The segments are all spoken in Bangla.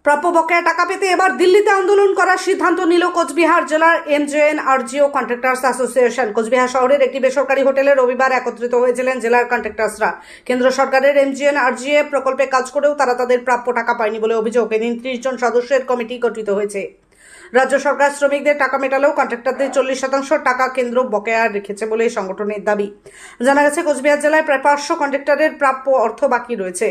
প্রাপ্য বকেয়া টাকা পেতে এবার দিল্লিতে আন্দোলন করার সিদ্ধান্ত নিল কোচবিহার জেলার MJNRGO কন্ট্রাক্টরস অ্যাসোসিয়েশন। কোচবিহার শহরের একটি বেসরকারি হোটেলে রবিবার একত্রিত হয়েছিলেন জেলার কন্ট্রাক্টরসরা। কেন্দ্র সরকারের MJNRGO প্রকল্পে কাজ করেও তারা তাদের প্রাপ্য টাকা পায়নি বলে অভিযোগ। এদিন 30 জন সদস্যের কমিটি গঠিত হয়েছে। রাজ্য সরকার শ্রমিকদের টাকা মেটালেও কন্ট্রাক্টরদের 40% টাকা কেন্দ্র বকেয়া রেখেছে বলে সংগঠনের দাবি। জানা গেছে কোচবিহার জেলায় প্রায় 500 কন্ট্রাক্টরের প্রাপ্য অর্থ বাকি রয়েছে।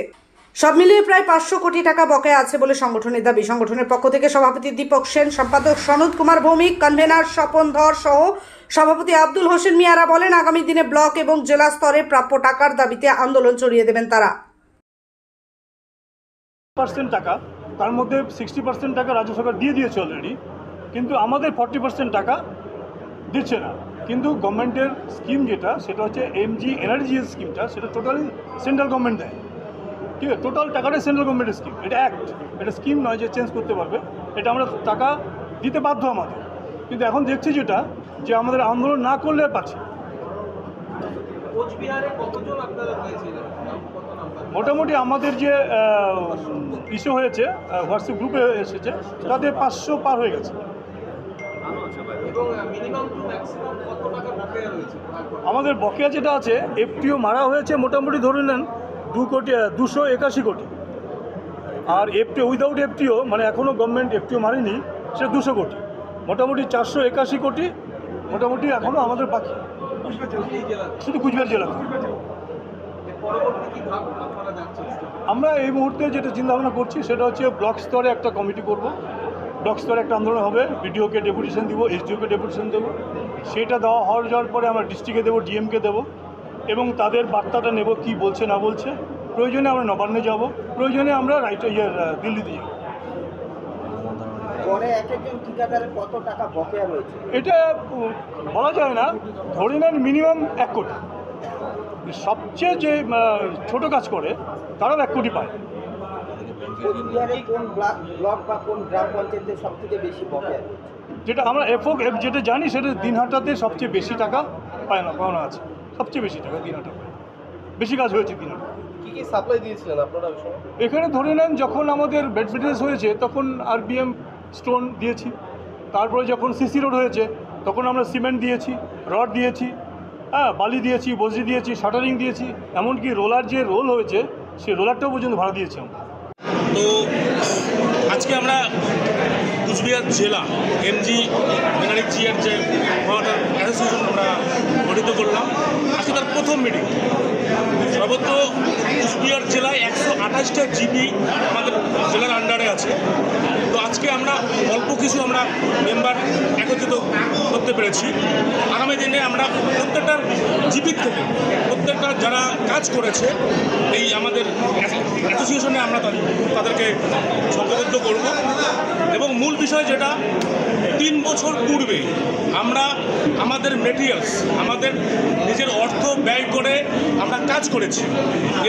সব মিলিয়ে প্রায় 500 কোটি টাকা বকেয়া আছে বলে সংগঠনের দাবি। সংগঠনের পক্ষ থেকে সভাপতি দীপক সেন, সম্পাদক সনদ কুমার ভৌমিক, কনভেনার স্বপন ধর সহ সভাপতি আব্দুল হোসেন মিয়ারা বলেন, আগামী দিনে ব্লক এবং জেলা স্তরে প্রাপ্য টাকার দাবিতে আন্দোলন চালিয়ে দেবেন তারা। টাকা তার মধ্যে 60% টাকা রাজ্য সরকার দিয়ে দিয়েছে অলরেডি, কিন্তু আমাদের 40% টাকা দিচ্ছে না। কিন্তু গভর্নমেন্টের স্কিম যেটা সেটা হচ্ছে MJNRGO স্কিমটা, সেটা টোটালি সেন্ট্রাল গভর্নমেন্ট দেয়। ঠিক আছে, টোটাল টাকাটাই সেন্ট্রাল গভর্নমেন্টের স্কিম। এটা অ্যাক্ট, এটা স্কিম নয় যে চেঞ্জ করতে পারবে। এটা আমরা টাকা দিতে বাধ্য আমাদের, কিন্তু এখন দেখছি যেটা যে আমাদের আন্দোলন না করলে পাচ্ছি। মোটামুটি আমাদের যে ইস্যু হয়েছে হোয়াটসঅ্যাপ গ্রুপে এসেছে তাতে 500 পার হয়ে গেছে। আমাদের বকেয়া যেটা আছে, FTO মারা হয়েছে মোটামুটি ধরে নেন 281 কোটি, আর FTO উইদাউট FTO মানে এখনও গভর্নমেন্ট FTO মারেনি, সে 200 কোটি, মোটামুটি 481 কোটি মোটামুটি এখনও আমাদের বাকি, শুধু কুচবিহার জেলা। আমরা এই মুহূর্তে যেটা চিন্তাভাবনা করছি সেটা হচ্ছে ব্লক স্তরে একটা কমিটি করব, ব্লক স্তরে একটা আন্দোলন হবে, বিডিওকে ডেপুটেশন দিব, SDOকে ডেপুটেশন দেবো, সেটা দেওয়া হওয়ার যাওয়ার পরে আমরা ডিস্ট্রিক্টে দেবো, ডিএমকে দেবো, এবং তাদের বার্তাটা নেব কি বলছে না বলছে। প্রয়োজনে আমরা নবান্নে যাব, প্রয়োজনে আমরা দিল্লিতে যাব। এটা বলা যায় না, ধরে নেন মিনিমাম 1 কোটি। সবচেয়ে যে ছোট কাজ করে তারাও 1 কোটি পায়। যেটা আমরা যেটা জানি সেটা দিনহাটাতে সবচেয়ে বেশি টাকা পাওনা আছে, সবচেয়ে বেশি টাকা দিনহাটা পায়, বেশি কাজ হয়েছে দিনহাটা। কি কি সাপ্লাই দিয়েছিলেন আপনারা? এখানে ধরে নেন যখন আমাদের বেড বিজনেস হয়েছে তখন RBM স্টোন দিয়েছি, তারপরে যখন CC রোড হয়েছে তখন আমরা সিমেন্ট দিয়েছি, রড দিয়েছি, বালি দিয়েছি, বজরি দিয়েছি, শাটারিং দিয়েছি, এমনকি রোলার যে রোল হয়েছে সেই রোলারটাও পর্যন্ত ভাড়া দিয়েছি আমরা। তো আজকে আমরা কুচবিহার জেলা MJNRGO যে অ্যাসোসিয়েশন আমরা গঠিত করলাম, আজকে তার প্রথম মিটিং। সর্বত্র কুচবিহার জেলায় 128টা জিপি আমাদের জেলার আন্ডারে আছে। তো আজকে আমরা অল্প কিছু আমরা মেম্বার একত্রিত করতে পেরেছি। আগামী দিনে আমরা প্রত্যেকটার জিপির থেকে প্রত্যেকটা যারা কাজ করেছে এই আমাদের অ্যাসোসিয়েশনে আমরা তাদেরকে সংঘবদ্ধ করব, এবং মূল বিষয় যেটা 3 বছর পূর্বে আমরা আমাদের মেটেরিয়ালস, আমাদের নিজের অর্থ ব্যয় করে আমরা কাজ করেছি,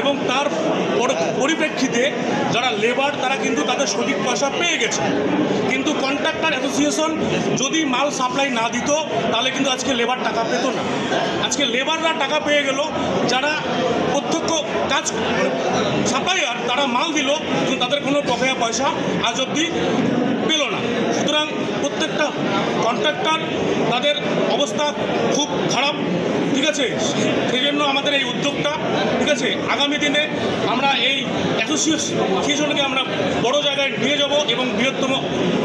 এবং তার পরিপ্রেক্ষিতে যারা লেবার তারা কিন্তু তাদের সঠিক পয়সা পেয়ে গেছে। কিন্তু কন্ট্রাক্টর অ্যাসোসিয়েশন যদি মাল সাপ্লাই না দিত তাহলে কিন্তু আজকে লেবার টাকা পেত না। আজকে লেবাররা টাকা পেয়ে গেল, যারা প্রত্যক্ষ কাজ সাপ্লাইয়ার তারা মাল দিল কিন্তু তাদের কোনো বকেয়া পয়সা আজ অবধি পেল না। সুতরাং প্রত্যেকটা কন্ট্রাক্টর তাদের অবস্থা খুব খারাপ। ঠিক আছে, সেই জন্য আমাদের এই উদ্যোগটা। ঠিক আছে, আগামী দিনে আমরা এই অ্যাসোসিয়েশনকে আমরা বড় জায়গায় নিয়ে যাব এবং বৃহত্তম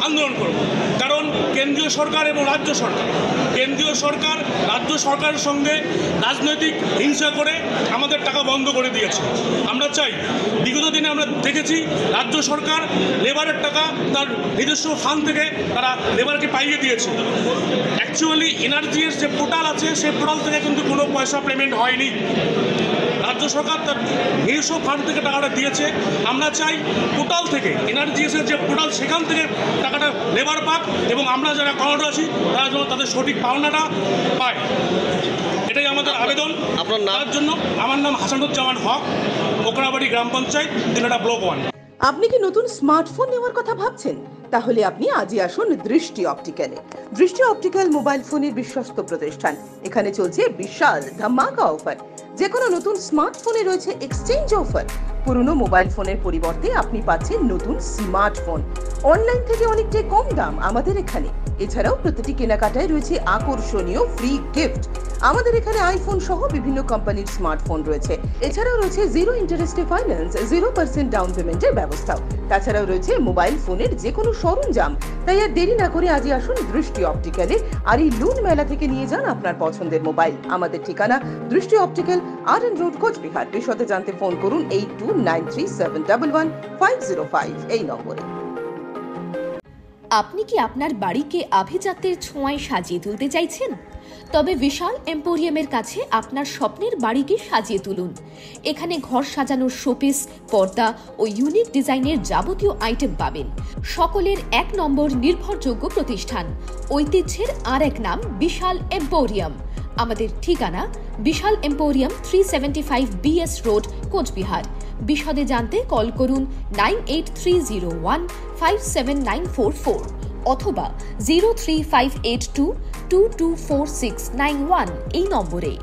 আন্দোলন করব। কারণ কেন্দ্রীয় সরকার এবং রাজ্য সরকার, কেন্দ্রীয় সরকার রাজ্য সরকারের সঙ্গে রাজনৈতিক হিংসা করে আমাদের টাকা বন্ধ করে দিয়েছে। আমরা চাই, বিগত দিনে আমরা দেখেছি রাজ্য সরকার লেবারের টাকা তার নিজস্ব ফান্ড থেকে তারা লেবারকে পাইয়ে দিয়েছে। অ্যাকচুয়ালি এনার্জির যে পোর্টাল আছে সেই পোর্টাল থেকে কিন্তু কোনো পয়সা পেমেন্ট হয়নি, রাজ্য সরকার তার নিজস্ব ফান্ড থেকে টাকাটা দিয়েছে। আমরা চাই পোর্টাল থেকে, এনার্জিএসের যে পোর্টাল সেখান থেকে টাকাটা লেবার পাক, এবং আমরা যারা কর্মরত আছি তারা যেন তাদের সঠিক পাওনাটা পায়, এটাই আমাদের আবেদন। আপনার নামের জন্য আমার নাম হাসানুজ্জামান হক, কোকরাবাড়ি গ্রাম পঞ্চায়েত, দিনহাটা ব্লক 1। আপনি কি নতুন স্মার্টফোন নেওয়ার কথা ভাবছেন? তাহলে আপনি আজই আসুন দৃষ্টি অপটিক্যালে। দৃষ্টি অপটিক্যাল মোবাইল ফোনের বিশ্বস্ত প্রতিষ্ঠান। এখানে চলছে বিশাল ধামাকা অফার। যে কোনো নতুন স্মার্টফোনে রয়েছে এক্সচেঞ্জ অফার। পুরনো মোবাইল ফোনের পরিবর্তে আপনি পাচ্ছেন নতুন স্মার্টফোন অনলাইন থেকে অনেকটাই কম দাম আমাদের এখানে। এছাড়াও প্রতিটি কেনাকাটায় রয়েছে আকর্ষণীয় ফ্রি গিফট। আমাদের এখানে আইফোন সহ বিভিন্ন কোম্পানির স্মার্টফোন রয়েছে। এছাড়াও রয়েছে 0 ইন্টারেস্টে ফাইন্যান্স, 0% ডাউন পেমেন্টের ব্যবস্থাও। তাছাড়াও রয়েছে মোবাইল ফোনের যে কোনো সরঞ্জাম। তাই আর দেরি না করে আজই আসুন দৃষ্টি অপটিক্যালে, আর এই লুন মেলা থেকে নিয়ে যান আপনার পছন্দের মোবাইল। আমাদের ঠিকানা দৃষ্টি অপটিক্যাল, RN রোড, কোচবিহার। বিশদে জানতে ফোন করুন 8293711505 এই নম্বরে। আপনি কি আপনার বাড়িকে আভিজাত্যের ছোঁয়ায় সাজিয়ে তুলতে চাইছেন? তবে বিশাল এম্পোরিয়ামের কাছে আপনার স্বপ্নের বাড়িকে সাজিয়ে তুলুন। এখানে ঘর সাজানোর শোপিস, পর্দা ও ইউনিক ডিজাইনের যাবতীয় আইটেম পাবেন। সকলের 1 নম্বর নির্ভরযোগ্য প্রতিষ্ঠান, ঐতিহ্যের আর এক নাম বিশাল এম্পোরিয়াম। আমাদের ঠিকানা বিশাল এম্পোরিয়াম, 375 BS রোড, কোচবিহার। বিশদে জানতে কল করুন 9830157944 অথবা 03582224691 এই নম্বরে।